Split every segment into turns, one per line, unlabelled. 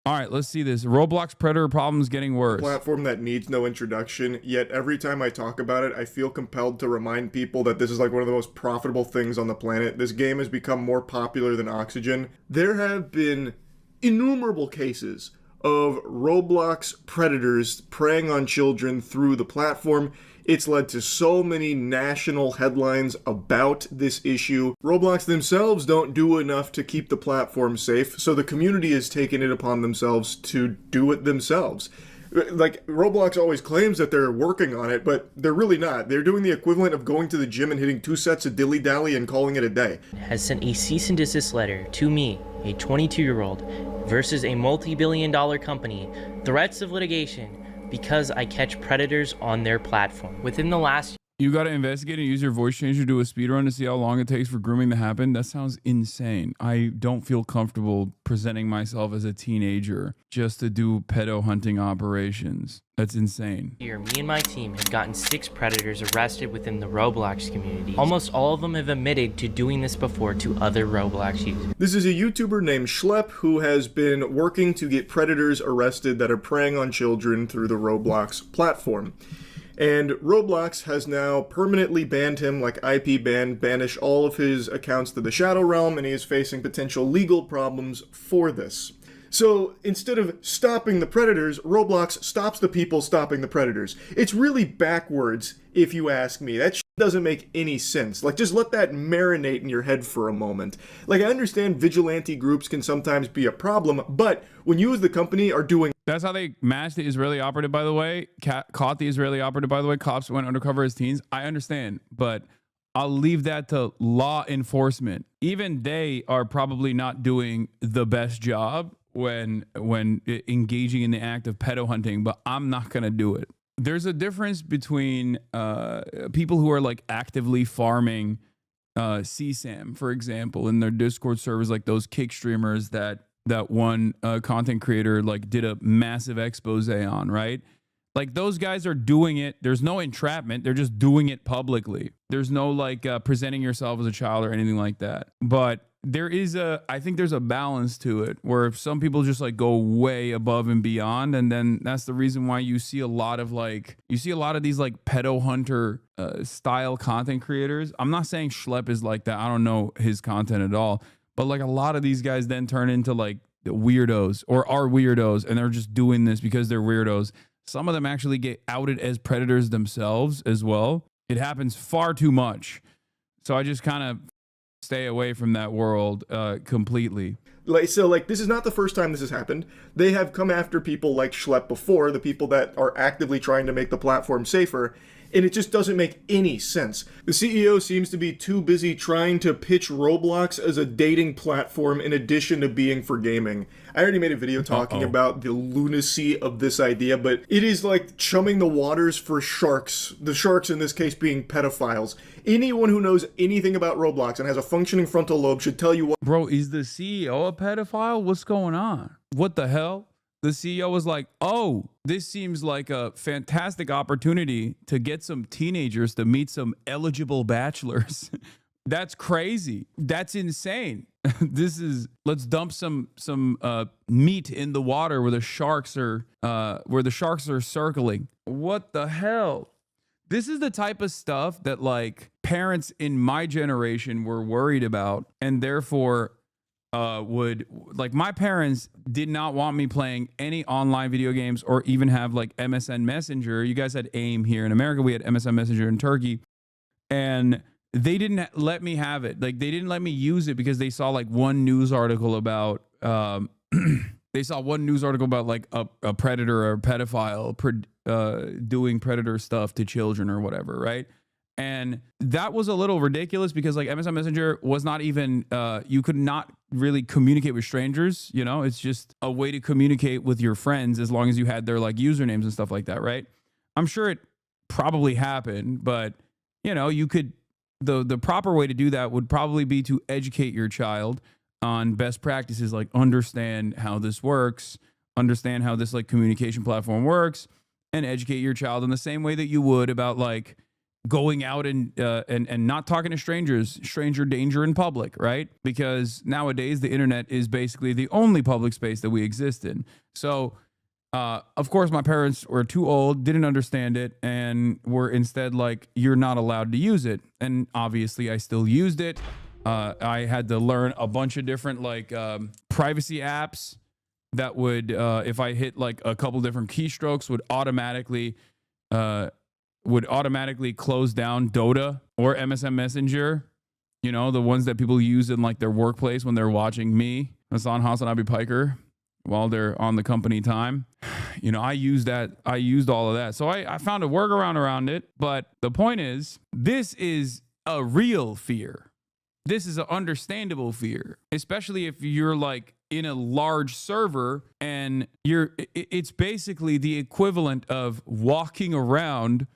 All right, let's see this. Roblox predator problems getting worse.
Platform that needs no introduction, yet every time I talk about it, I feel compelled to remind people that this is like one of the most profitable things on the planet. This game has become more popular than oxygen. There have been innumerable cases of Roblox predators preying on children through the platform. It's led to so many national headlines about this issue. Roblox themselves don't do enough to keep the platform safe, so the community has taken it upon themselves to do it themselves. Like, Roblox always claims that they're working on it, but they're really not. They're doing the equivalent of going to the gym and hitting 2 sets of dilly-dally and calling it a day.
Has sent a cease and desist letter to me, a 22-year-old, versus a multi-billion-dollar company, threats of litigation, because I catch predators on their platform. Within the last
You got to investigate and use your voice changer to do a speedrun to see how long it takes for grooming to happen. That sounds insane. I don't feel comfortable presenting myself as a teenager just to do pedo hunting operations. That's insane.
year, me and my team have gotten 6 predators arrested within the Roblox community. Almost all of them have admitted to doing this before to other Roblox users.
This is a YouTuber named Schlep who has been working to get predators arrested that are preying on children through the Roblox platform. And Roblox has now permanently banned him, like IP ban, banish all of his accounts to the Shadow Realm, and he is facing potential legal problems for this. So instead of stopping the predators, Roblox stops the people stopping the predators. It's really backwards, if you ask me. That doesn't make any sense. Like, just let that marinate in your head for a moment. Like, I understand vigilante groups can sometimes be a problem, but when you as the company are doing...
That's how they matched the Israeli operative, by the way. Caught the Israeli operative, by the way. Cops went undercover as teens. I understand, but I'll leave that to law enforcement. Even they are probably not doing the best job when engaging in the act of pedo hunting, but I'm not going to do it. There's a difference between people who are like actively farming CSAM, for example, in their Discord servers, like those kick streamers that one content creator like did a massive expose on, right? Like, those guys are doing it. There's no entrapment. They're just doing it publicly. There's no like presenting yourself as a child or anything like that. But I think there's a balance to it where some people just like go way above and beyond. And then that's the reason why you see a lot of these like pedo hunter style content creators. I'm not saying Schlep is like that. I don't know his content at all. But like, a lot of these guys then turn into like the weirdos or are weirdos, and they're just doing this because they're weirdos. Some of them actually get outed as predators themselves as well. It happens far too much. So I just kind of stay away from that world completely.
Like, this is not the first time this has happened. They have come after people like Schlep before, the people that are actively trying to make the platform safer, and it just doesn't make any sense. The CEO seems to be too busy trying to pitch Roblox as a dating platform in addition to being for gaming. I already made a video talking about the lunacy of this idea, but it is like chumming the waters for sharks. The sharks in this case being pedophiles. Anyone who knows anything about Roblox and has a functioning frontal lobe should tell you what...
Bro, is the CEO a pedophile? What's going on? What the hell? The CEO was like, oh, this seems like a fantastic opportunity to get some teenagers to meet some eligible bachelors. That's crazy. That's insane. Let's dump some meat in the water where the sharks are circling. What the hell? This is the type of stuff that like parents in my generation were worried about, and therefore my parents did not want me playing any online video games or even have like MSN Messenger. You guys had AIM here in America. We had MSN Messenger in Turkey, and they didn't let me have it. Like, they didn't let me use it because they saw like one news article about like a predator or a pedophile doing predator stuff to children or whatever, right? And that was a little ridiculous because like MSN Messenger was not even, you could not really communicate with strangers. You know, it's just a way to communicate with your friends as long as you had their like usernames and stuff like that, right? I'm sure it probably happened, but you know, you could, the proper way to do that would probably be to educate your child on best practices, like understand how this works, understand how this like communication platform works, and educate your child in the same way that you would about like, going out and not talking to strangers, stranger danger in public, right? Because nowadays the internet is basically the only public space that we exist in. So of course my parents were too old, didn't understand it, and were instead like, you're not allowed to use it. And obviously I still used it. I had to learn a bunch of different like privacy apps that would, if I hit like a couple different keystrokes, would automatically close down Dota or MSN Messenger. You know, the ones that people use in like their workplace when they're watching me, Hasan Piker, while they're on the company time. You know, I used all of that. So I found a workaround around it. But the point is, this is a real fear. This is an understandable fear, especially if you're like in a large server and it's basically the equivalent of walking around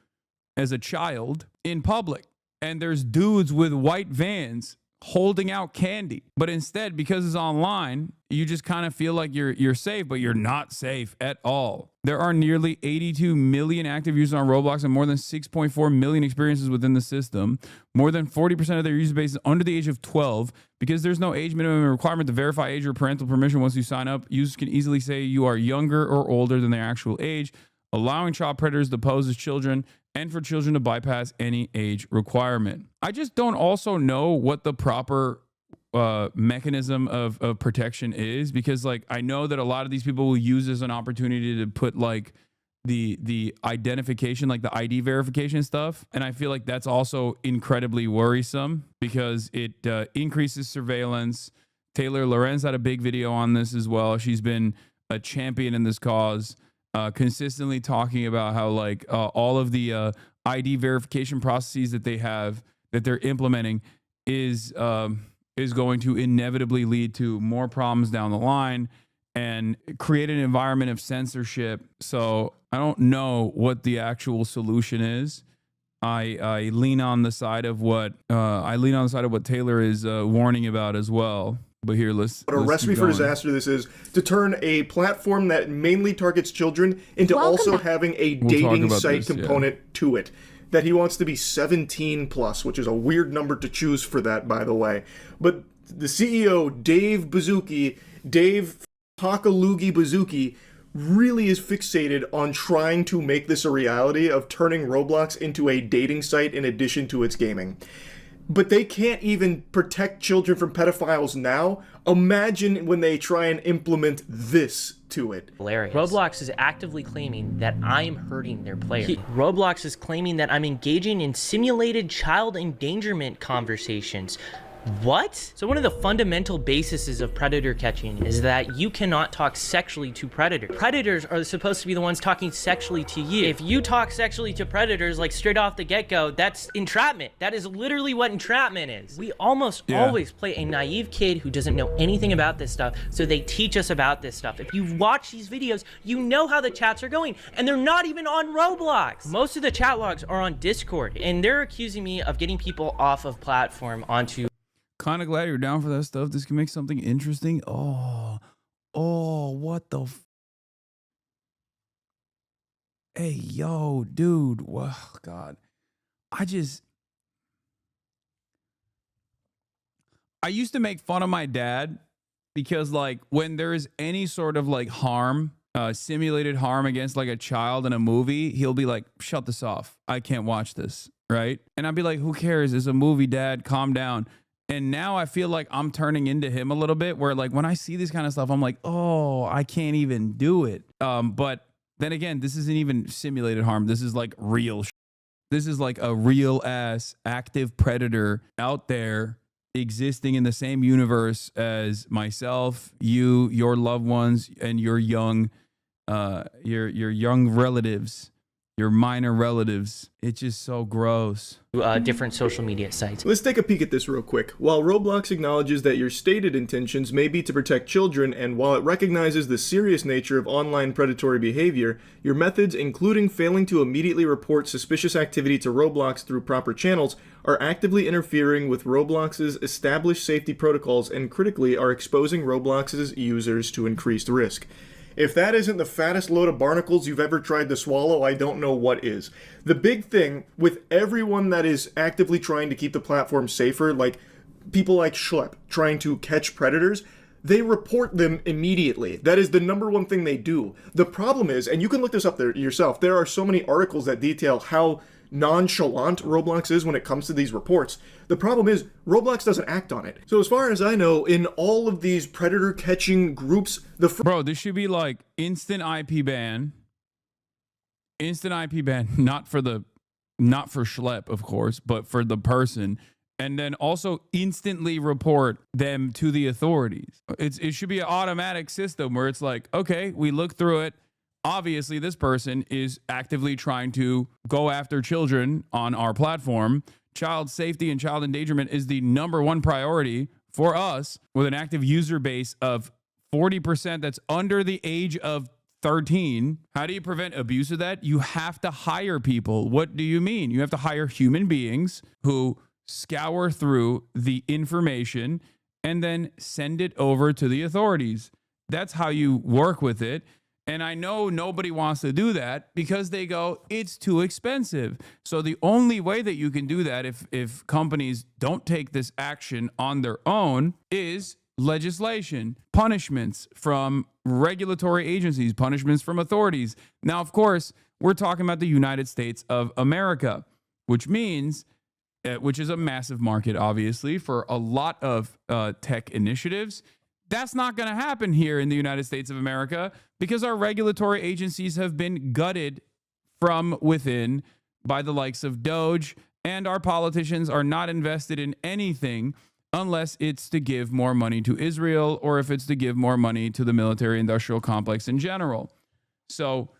as a child in public and there's dudes with white vans holding out candy. But instead, because it's online, you just kind of feel like you're safe, but you're not safe at all. There are nearly 82 million active users on Roblox and more than 6.4 million experiences within the system. More than 40% of their user base is under the age of 12. Because there's no age minimum requirement to verify age or parental permission once you sign up, users can easily say you are younger or older than their actual age, allowing child predators to pose as children and for children to bypass any age requirement. I just don't also know what the proper mechanism of protection is, because like I know that a lot of these people will use this as an opportunity to put like the identification, like the ID verification stuff. And I feel like that's also incredibly worrisome because it increases surveillance. Taylor Lorenz had a big video on this as well. She's been a champion in this cause, consistently talking about how like all of the ID verification processes that they're implementing is going to inevitably lead to more problems down the line and create an environment of censorship. So I don't know what the actual solution is. I lean on the side of what Taylor is warning about as well. But here, let's
What a recipe for disaster this is, to turn a platform that mainly targets children into also having a dating site component to it. That he wants to be 17 plus, which is a weird number to choose for that, by the way. But the CEO, Dave Pakalugi Bazuki, really is fixated on trying to make this a reality of turning Roblox into a dating site in addition to its gaming. But they can't even protect children from pedophiles now. Imagine when they try and implement this to it.
Hilarious. Roblox is actively claiming that I'm hurting their players. Roblox is claiming that I'm engaging in simulated child endangerment conversations. What? So one of the fundamental bases of predator catching is that you cannot talk sexually to predators. Predators are supposed to be the ones talking sexually to you. If you talk sexually to predators like straight off the get-go, that's entrapment. That is literally what entrapment is. We almost always play a naive kid who doesn't know anything about this stuff, so they teach us about this stuff. If you watch these videos, you know how the chats are going, and they're not even on Roblox. Most of the chat logs are on Discord, and they're accusing me of getting people off of platform onto.
Kind of glad you're down for that stuff. This can make something interesting. Oh, what the hey, yo, dude. Wow, God. I used to make fun of my dad because like when there is any sort of like harm, simulated harm against like a child in a movie, he'll be like, shut this off. I can't watch this. Right. And I'd be like, who cares? It's a movie, Dad. Calm down. And now I feel like I'm turning into him a little bit, where like when I see this kind of stuff, I'm like, oh, I can't even do it. But then again, this isn't even simulated harm. This is like real. This is like a real ass active predator out there existing in the same universe as myself, you, your loved ones, and your young relatives. Your minor relatives. It's just so gross.
Different social media sites.
Let's take a peek at this real quick. While Roblox acknowledges that your stated intentions may be to protect children, and while it recognizes the serious nature of online predatory behavior, your methods, including failing to immediately report suspicious activity to Roblox through proper channels, are actively interfering with Roblox's established safety protocols and critically are exposing Roblox's users to increased risk. If that isn't the fattest load of barnacles you've ever tried to swallow, I don't know what is. The big thing with everyone that is actively trying to keep the platform safer, like people like Schlep trying to catch predators, they report them immediately. That is the number one thing they do. The problem is, and you can look this up there yourself, there are so many articles that detail how nonchalant Roblox is when it comes to these reports. The problem is, Roblox doesn't act on it. So as far as I know, in all of these predator catching groups,
Bro, this should be like instant IP ban. Instant IP ban, not for Schlep, of course, but for the person. And then also instantly report them to the authorities. It should be an automatic system where it's like, okay, we look through it. Obviously, this person is actively trying to go after children on our platform. Child safety and child endangerment is the number one priority for us, with an active user base of 40% that's under the age of 13. How do you prevent abuse of that? You have to hire people. What do you mean? You have to hire human beings who scour through the information and then send it over to the authorities. That's how you work with it. And I know nobody wants to do that because they go, it's too expensive. So the only way that you can do that if companies don't take this action on their own is legislation, punishments from regulatory agencies, punishments from authorities. Now, of course, we're talking about the United States of America, which means which is a massive market, obviously, for a lot of tech initiatives. That's not going to happen here in the United States of America because our regulatory agencies have been gutted from within by the likes of Doge, and our politicians are not invested in anything unless it's to give more money to Israel or if it's to give more money to the military-industrial complex in general. So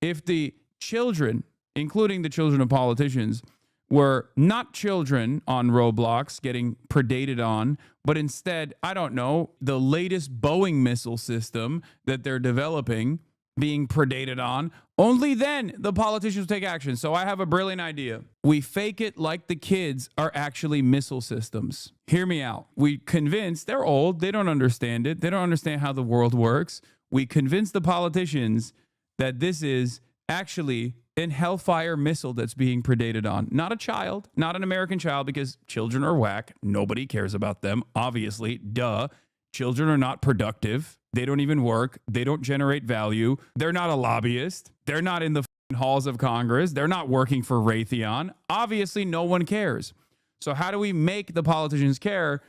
if the children, including the children of politicians, were not children on Roblox getting predated on, but instead, I don't know, the latest Boeing missile system that they're developing being predated on, only then the politicians take action. So I have a brilliant idea. We fake it like the kids are actually missile systems. Hear me out. We convince, they're old, they don't understand it, they don't understand how the world works. We convince the politicians that this is actually an Hellfire missile that's being predated on. Not a child, not an American child, because children are whack. Nobody cares about them, obviously. Duh. Children are not productive. They don't even work. They don't generate value. They're not a lobbyist. They're not in the halls of Congress. They're not working for Raytheon. Obviously, no one cares. So how do we make the politicians care?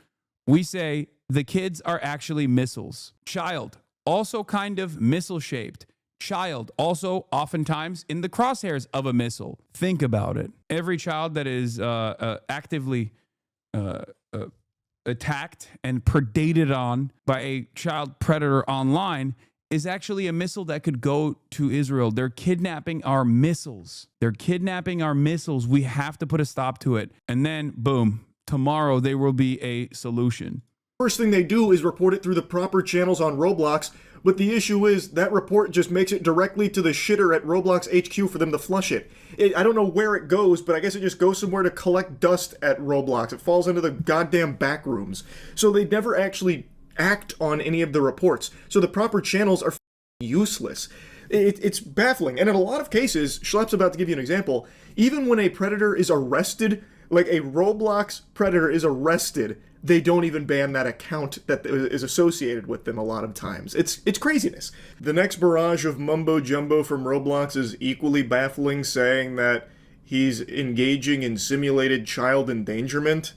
We say the kids are actually missiles. Child, also kind of missile-shaped. Child, also oftentimes in the crosshairs of a missile. Think about it. Every child that is actively attacked and predated on by a child predator online is actually a missile that could go to Israel. They're kidnapping our missiles. They're kidnapping our missiles. We have to put a stop to it. And then, boom, tomorrow there will be a solution.
First thing they do is report it through the proper channels on Roblox, but the issue is that report just makes it directly to the shitter at Roblox HQ for them to flush it. I don't know where it goes, but I guess it just goes somewhere to collect dust at Roblox. It falls into the goddamn back rooms. So they never actually act on any of the reports. So the proper channels are useless. It's baffling. And in a lot of cases, Schlepp's about to give you an example, even when a predator is arrested, like a Roblox predator is arrested, they don't even ban that account that is associated with them a lot of times. It's craziness. The next barrage of mumbo jumbo from Roblox is equally baffling, saying that he's engaging in simulated child endangerment.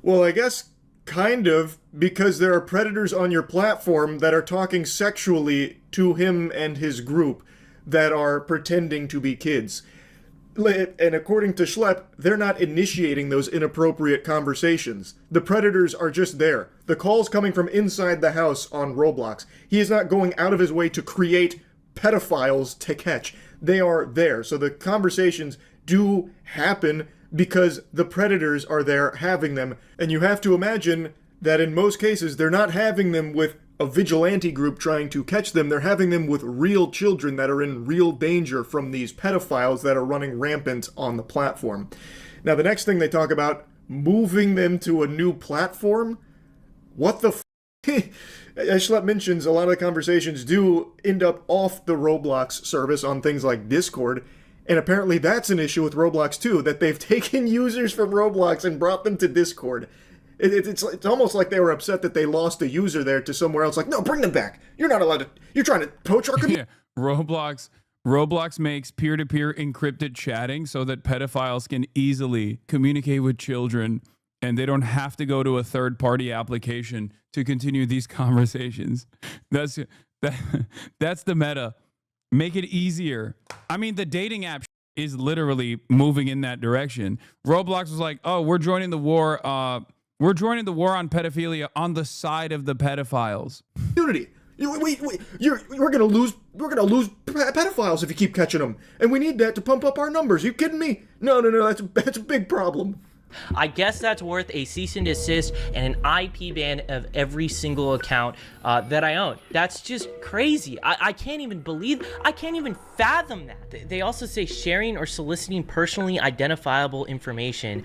Well, I guess kind of, because there are predators on your platform that are talking sexually to him and his group that are pretending to be kids. And according to Schlepp, they're not initiating those inappropriate conversations. The predators are just there. The call's coming from inside the house on Roblox. He is not going out of his way to create pedophiles to catch. They are there. So the conversations do happen because the predators are there having them. And you have to imagine that in most cases, they're not having them with a vigilante group trying to catch them. They're having them with real children that are in real danger from these pedophiles that are running rampant on the platform. Now, the next thing they talk about, moving them to a new platform? What the f***? As Schlepp mentions, a lot of the conversations do end up off the Roblox service on things like Discord, and apparently that's an issue with Roblox too, that they've taken users from Roblox and brought them to Discord. It's almost like they were upset that they lost a user there to somewhere else. Like, no, bring them back. You're not allowed to. You're trying to poach our community.
Yeah. Roblox makes peer-to-peer encrypted chatting so that pedophiles can easily communicate with children and they don't have to go to a third-party application to continue these conversations. That's the meta. Make it easier. I mean, the dating app is literally moving in that direction. Roblox was like, "Oh, we're joining the war. We're joining the war on pedophilia on the side of the pedophiles."
We're gonna lose pedophiles if you keep catching them, and we need that to pump up our numbers. You kidding me? No, that's a big problem.
I guess that's worth a cease and desist and an IP ban of every single account that I own. That's just crazy. I can't even fathom that. They also say sharing or soliciting personally identifiable information.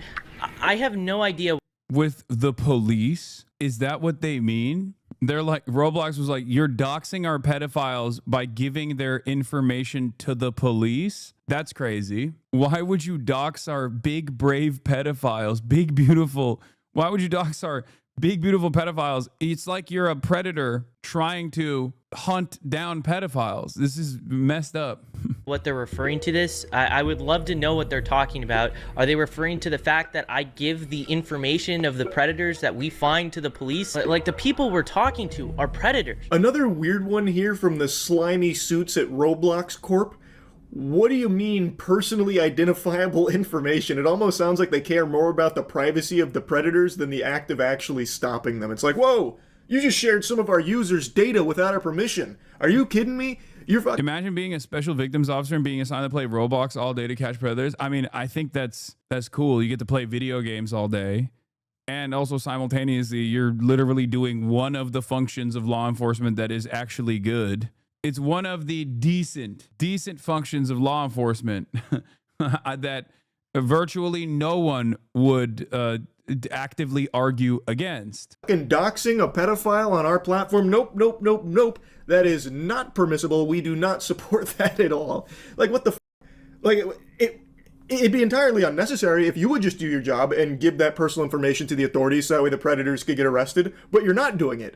I have no idea.
With the police? Is that what they mean? They're like, Roblox was like, you're doxing our pedophiles by giving their information to the police? That's crazy. Why would you dox our big, brave pedophiles? Big, beautiful. Why would you dox our big, beautiful pedophiles? It's like you're a predator trying to hunt down pedophiles. This is messed up.
What they're referring to this, I would love to know what they're talking about. Are they referring to the fact that I give the information of the predators that we find to the police? Like, the people we're talking to are predators.
Another weird one here from the slimy suits at Roblox Corp. What do you mean personally identifiable information? It almost sounds like they care more about the privacy of the predators than the act of actually stopping them. It's like, whoa, you just shared some of our users' data without our permission. Are you kidding me?
Imagine being a special victims officer and being assigned to play Roblox all day to catch predators. I mean, I think that's cool. You get to play video games all day. And also simultaneously, you're literally doing one of the functions of law enforcement that is actually good. It's one of the decent functions of law enforcement that virtually no one would actively argue against.
Doxing a pedophile on our platform? Nope. That is not permissible. We do not support that at all. Like, what the like, it'd be entirely unnecessary if you would just do your job and give that personal information to the authorities so that way the predators could get arrested, but you're not doing it.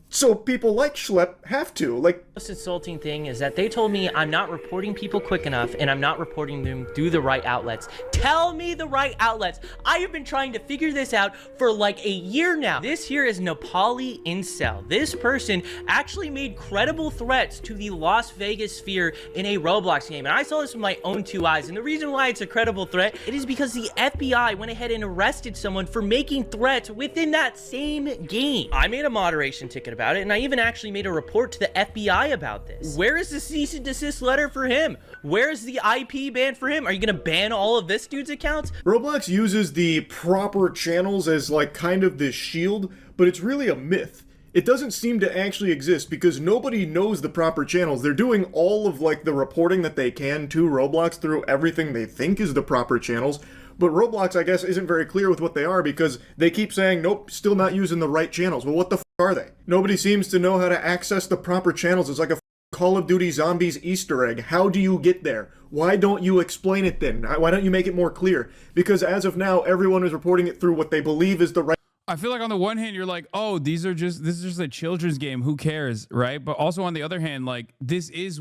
So people like Schlepp have to. Like,
the most insulting thing is that they told me I'm not reporting people quick enough and I'm not reporting them through the right outlets. Tell me the right outlets. I have been trying to figure this out for like a year now. This here is Nepali Incel. This person actually made credible threats to the Las Vegas sphere in a Roblox game. And I saw this with my own two eyes. And the reason why it's a credible threat, it is because the FBI went ahead and arrested someone for making threats within that same game. I made a moderation ticket about it, and I even actually made a report to the FBI about this. Where is the cease and desist letter for him? Where is the IP ban for him? Are you gonna ban all of this dude's accounts?
Roblox uses the proper channels as like kind of this shield, but it's really a myth. It doesn't seem to actually exist because nobody knows the proper channels. They're doing all of like the reporting that they can to Roblox through everything they think is the proper channels. But Roblox, I guess, isn't very clear with what they are because they keep saying, nope, still not using the right channels. Well, what the f are they? Nobody seems to know how to access the proper channels. It's like a Call of Duty Zombies Easter egg. How do you get there? Why don't you explain it then? Why don't you make it more clear? Because as of now, everyone is reporting it through what they believe is the right.
I feel like on the one hand, you're like, oh, this is just a children's game. Who cares, right? But also on the other hand, like, this is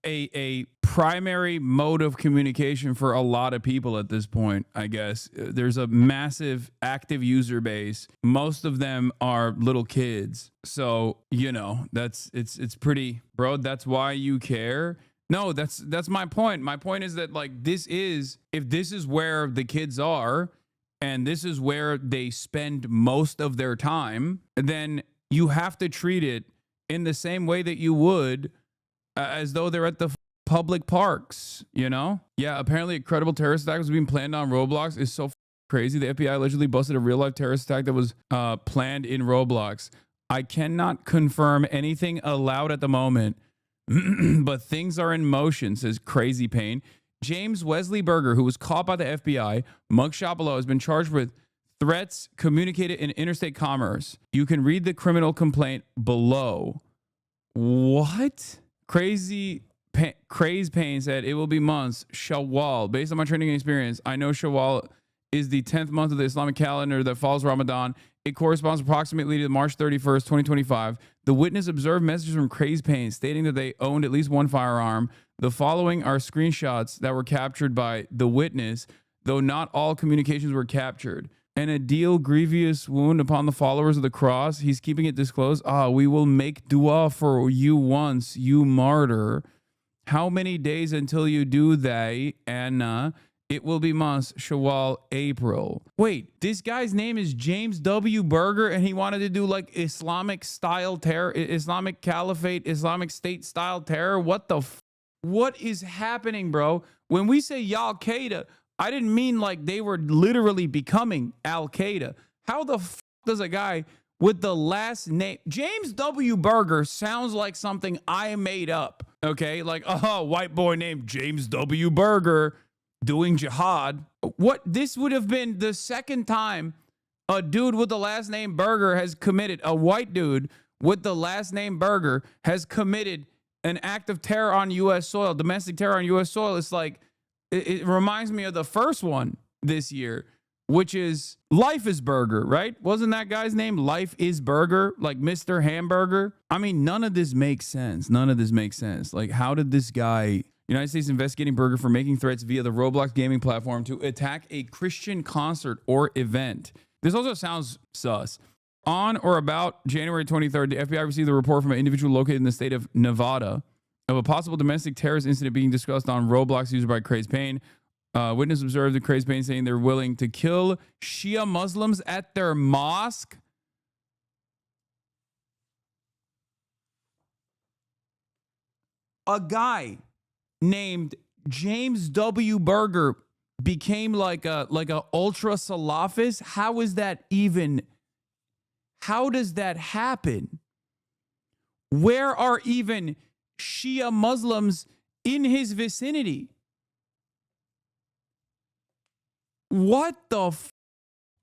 a primary mode of communication for a lot of people at this point. I guess there's a massive active user base. Most of them are little kids, so you know it's pretty, bro. That's why you care. No, that's my point. My point is that, like, if this is where the kids are and this is where they spend most of their time, then you have to treat it in the same way that you would as though they're at the public parks, you know? Yeah, apparently a credible terrorist attack was being planned on Roblox. Is so crazy. The FBI allegedly busted a real-life terrorist attack that was planned in Roblox. I cannot confirm anything aloud at the moment, but things are in motion, says Crazy Pain. James Wesley Berger, who was caught by the FBI, mugshot below, has been charged with Threats communicated in interstate commerce. You can read the criminal complaint below. What? Crazy Payne said, it will be months. Shawwal. Based on my training and experience, I know Shawwal is the 10th month of the Islamic calendar that follows Ramadan. It corresponds approximately to March 31st, 2025. The witness observed messages from Crazy Payne stating that they owned at least one firearm. The following are screenshots that were captured by the witness, though not all communications were captured. And a deal grievous wound upon the followers of the cross. He's keeping it disclosed. We will make dua for you once, you martyr. How many days until you do that, Anna? It will be months, Shawwal, April. Wait, this guy's name is James W. Berger, and he wanted to do like Islamic style terror, Islamic Caliphate, Islamic State style terror. What is happening, bro? When we say Al-Qaeda, I didn't mean like they were literally becoming Al-Qaeda. How the f does a guy with the last name James W. Berger sounds like something I made up? Okay, like white boy named James W. Berger doing jihad. What? This would have been the second time a dude with the last name Berger has committed, a white dude with the last name Berger has committed an act of terror on U.S. soil, domestic terror on U.S. soil. It's like, it reminds me of the first one this year, which is Life is Burger, right? Wasn't that guy's name Life is Burger, like Mr. Hamburger? I mean, none of this makes sense. None of this makes sense. Like, how did this guy, United States investigating Burger for making threats via the Roblox gaming platform to attack a Christian concert or event? This also sounds sus. On or about January 23rd, the FBI received a report from an individual located in the state of Nevada of a possible domestic terrorist incident being discussed on Roblox used by Crazy Payne. Witness observed the Crazy Payne saying they're willing to kill Shia Muslims at their mosque. A guy named James W. Berger became like a ultra Salafist. How is that even? How does that happen? Where are even Shia Muslims in his vicinity? What the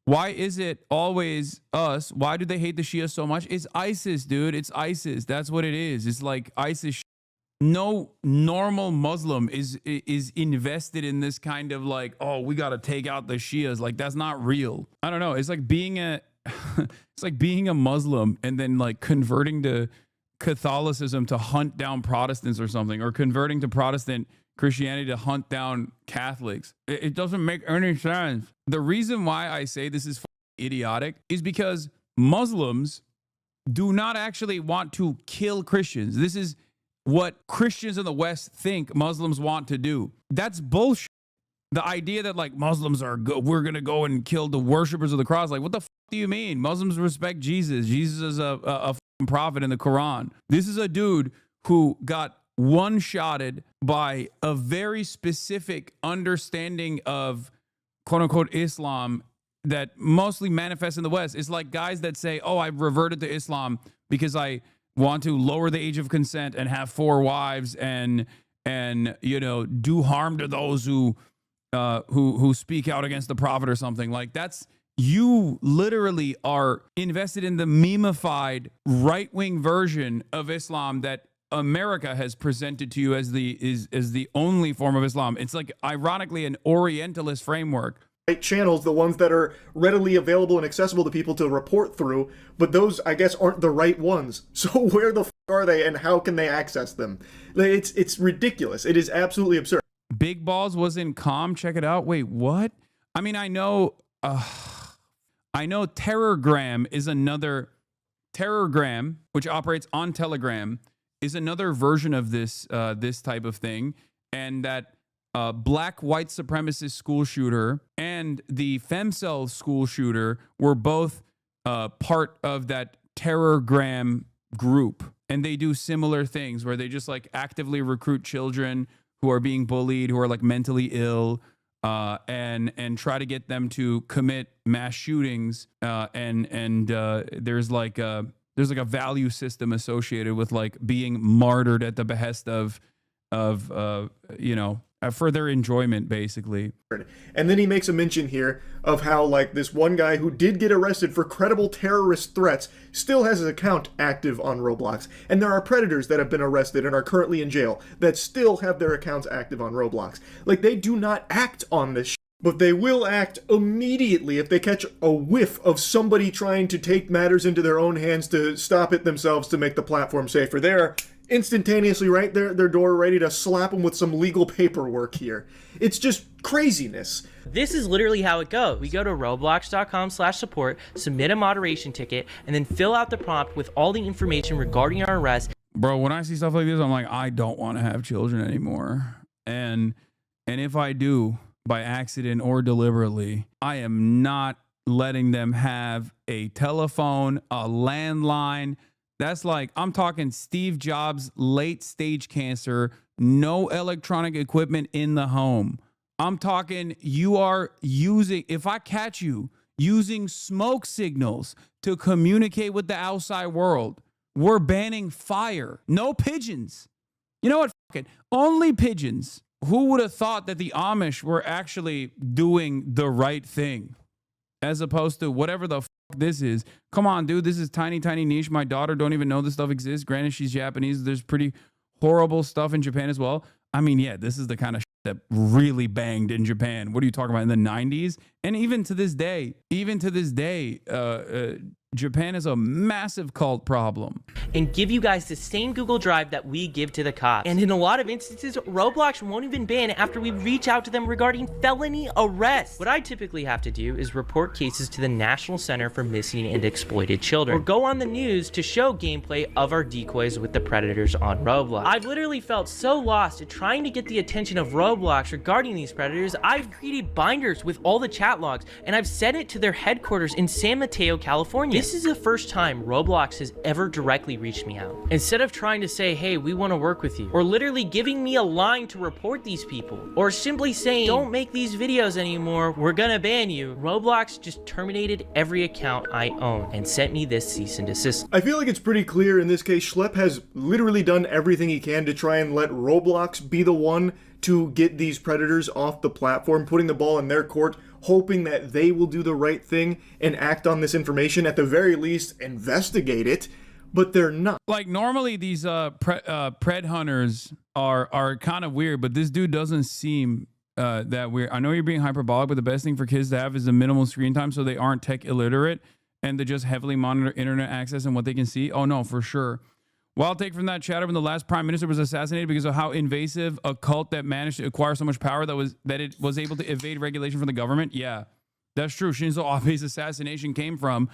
Why is it always us? Why do they hate the Shia so much? It's ISIS, dude. It's ISIS. That's what it is. It's like ISIS. No normal Muslim is invested in this kind of like, oh, we got to take out the Shias. Like, that's not real. I don't know. It's like being a it's like being a Muslim and then like converting to Catholicism to hunt down Protestants or something, or converting to Protestant Christianity to hunt down Catholics. It doesn't make any sense. The reason why I say this is idiotic is because Muslims do not actually want to kill Christians. This is what Christians in the West think Muslims want to do. That's bullshit. The idea that like Muslims are we're going to go and kill the worshipers of the cross. Like, what the do you mean? Muslims respect Jesus. Jesus is a prophet in the Quran. This is a dude who got one-shotted by a very specific understanding of quote unquote Islam that mostly manifests in the West. It's like guys that say, oh, I've reverted to Islam because I want to lower the age of consent and have 4 wives and you know, do harm to those who speak out against the prophet or something. Like, that's, you literally are invested in the memeified right-wing version of Islam that America has presented to you as the only form of Islam. It's like, ironically, an Orientalist framework.
Right channels, the ones that are readily available and accessible to people to report through, but those, I guess, aren't the right ones. So where the f are they, and how can they access them? It's ridiculous. It is absolutely absurd.
Big Balls was in calm. Check it out. Wait, what? I mean, I know Terrorgram is another. Terrorgram, which operates on Telegram, is another version of this this type of thing, and that black white supremacist school shooter and the femcel school shooter were both part of that Terrorgram group, and they do similar things where they just like actively recruit children who are being bullied, who are like mentally ill, and try to get them to commit mass shootings. And there's like a value system associated with like being martyred at the behest of you know, for their enjoyment, basically.
And then he makes a mention here of how, like, this one guy who did get arrested for credible terrorist threats still has his account active on Roblox. And there are predators that have been arrested and are currently in jail that still have their accounts active on Roblox. Like, they do not act on this shit, but they will act immediately if they catch a whiff of somebody trying to take matters into their own hands to stop it themselves to make the platform safer. They're instantaneously right there at their door, ready to slap them with some legal paperwork here. It's just craziness.
This is literally how it goes. We go to roblox.com/support, submit a moderation ticket, and then fill out the prompt with all the information regarding our arrest.
Bro, when I see stuff like this, I'm like, I don't want to have children anymore. And if I do, by accident or deliberately, I am not letting them have a telephone, a landline. That's like, I'm talking Steve Jobs, late stage cancer, no electronic equipment in the home. I'm talking you are using, if I catch you using smoke signals to communicate with the outside world, we're banning fire. No pigeons. You know what? Fuck it. Only pigeons. Who would have thought that the Amish were actually doing the right thing as opposed to whatever the fuck this is? Come on, dude. This is tiny, tiny niche. My daughter don't even know this stuff exists. Granted, she's Japanese. There's pretty horrible stuff in Japan as well. I mean, yeah, this is the kind of shit that really banged in Japan. What are you talking about? In the 90s? And even to this day, Japan is a massive cult problem.
And give you guys the same Google Drive that we give to the cops. And in a lot of instances, Roblox won't even ban after we reach out to them regarding felony arrests. What I typically have to do is report cases to the National Center for Missing and Exploited Children, or go on the news to show gameplay of our decoys with the predators on Roblox. I've literally felt so lost at trying to get the attention of Roblox regarding these predators. I've created binders with all the chat logs, and I've sent it to their headquarters in San Mateo, California. This is the first time Roblox has ever directly reached me out. Instead of trying to say, hey, we want to work with you, or literally giving me a line to report these people, or simply saying, don't make these videos anymore, we're gonna ban you, Roblox just terminated every account I own and sent me this cease and desist.
I feel like it's pretty clear in this case, Schlepp has literally done everything he can to try and let Roblox be the one to get these predators off the platform, putting the ball in their court, hoping that they will do the right thing and act on this information, at the very least investigate it, but they're not.
Like, normally these pred hunters are kind of weird, but this dude doesn't seem that weird. I know you're being hyperbolic, but the best thing for kids to have is a minimal screen time so they aren't tech illiterate and to just heavily monitor internet access and what they can see. Oh no, for sure. Wild take from that chatter when the last prime minister was assassinated because of how invasive a cult that managed to acquire so much power that it was able to evade regulation from the government. Yeah, that's true. Shinzo Abe's assassination came from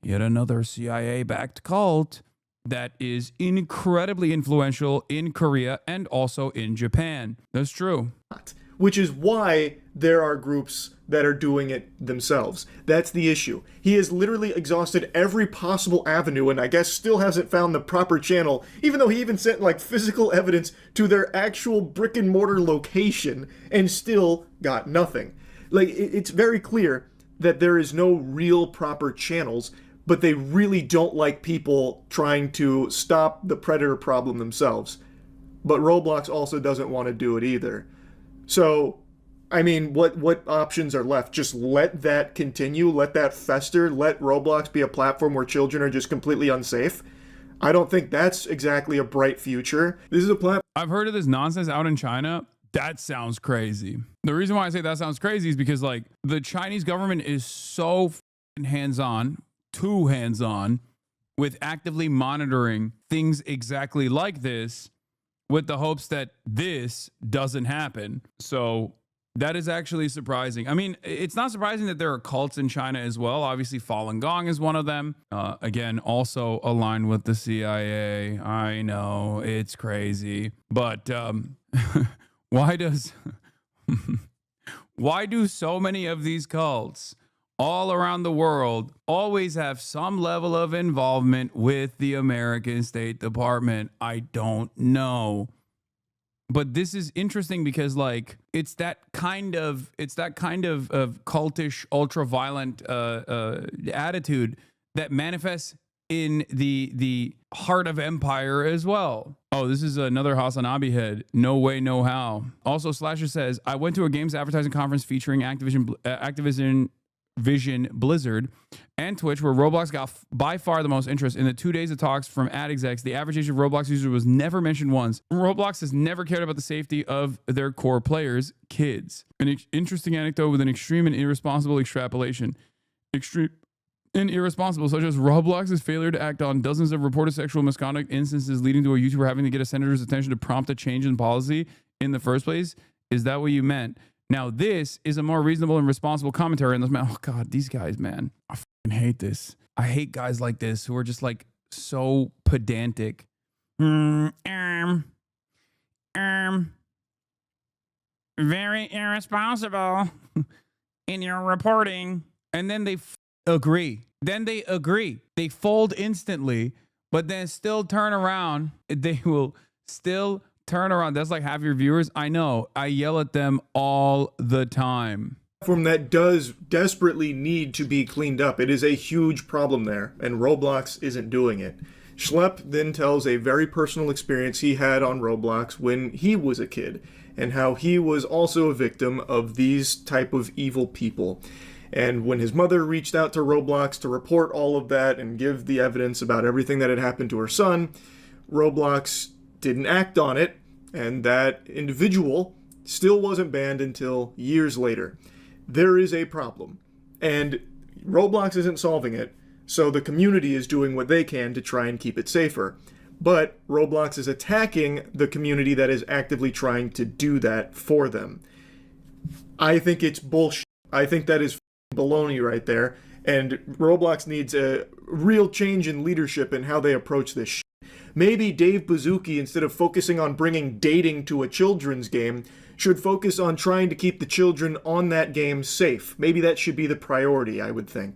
yet another CIA-backed cult that is incredibly influential in Korea and also in Japan. That's true.
Which is why there are groups that are doing it themselves. That's the issue. He has literally exhausted every possible avenue and I guess still hasn't found the proper channel, even though he even sent like physical evidence to their actual brick and mortar location and still got nothing. Like, it's very clear that there is no real proper channels, but they really don't like people trying to stop the predator problem themselves. But Roblox also doesn't want to do it either. So, I mean, what options are left? Just let that continue, let that fester, let Roblox be a platform where children are just completely unsafe? I don't think that's exactly a bright future. This is a platform.
I've heard of this nonsense out in China. That sounds crazy. The reason why I say that sounds crazy is because, like, the Chinese government is so hands-on, too hands-on, with actively monitoring things exactly like this, with the hopes that this doesn't happen. So that is actually surprising. I mean, it's not surprising that there are cults in China as well. Obviously, Falun Gong is one of them. Again, also aligned with the CIA. I know, it's crazy. But why do so many of these cults all around the world always have some level of involvement with the American State Department? I don't know. But this is interesting because, like, it's that kind of cultish, ultra violent attitude that manifests in the heart of empire as well. Oh, this is another Hasanabi head. No way, no how. Also, Slasher says, I went to a games advertising conference featuring Activision Vision Blizzard and Twitch, where Roblox got by far the most interest. In the 2 days of talks from ad execs, the average age of Roblox user was never mentioned once. Roblox has never cared about the safety of their core players, kids. An interesting anecdote with an extreme and irresponsible extrapolation. Extreme and irresponsible, such as Roblox's failure to act on dozens of reported sexual misconduct instances, leading to a YouTuber having to get a senator's attention to prompt a change in policy in the first place. Is that what you meant? Now, this is a more reasonable and responsible commentary on this, man. Oh, God, these guys, man. I fucking hate this. I hate guys like this who are just, like, so pedantic. Very irresponsible in your reporting. And then they agree. They fold instantly, but then still turn around. They will still turn around. That's like half your viewers. I know. I yell at them all the time.
Platform that does desperately need to be cleaned up. It is a huge problem there, and Roblox isn't doing it. Schlepp then tells a very personal experience he had on Roblox when he was a kid, and how he was also a victim of these type of evil people. And when his mother reached out to Roblox to report all of that and give the evidence about everything that had happened to her son, Roblox didn't act on it, and that individual still wasn't banned until years later. There is a problem, and Roblox isn't solving it, so the community is doing what they can to try and keep it safer. But Roblox is attacking the community that is actively trying to do that for them. I think it's bullshit. I think that is baloney right there, and Roblox needs a real change in leadership in how they approach this shit. Maybe Dave Bazooki, instead of focusing on bringing dating to a children's game, should focus on trying to keep the children on that game safe. Maybe that should be the priority, I would think.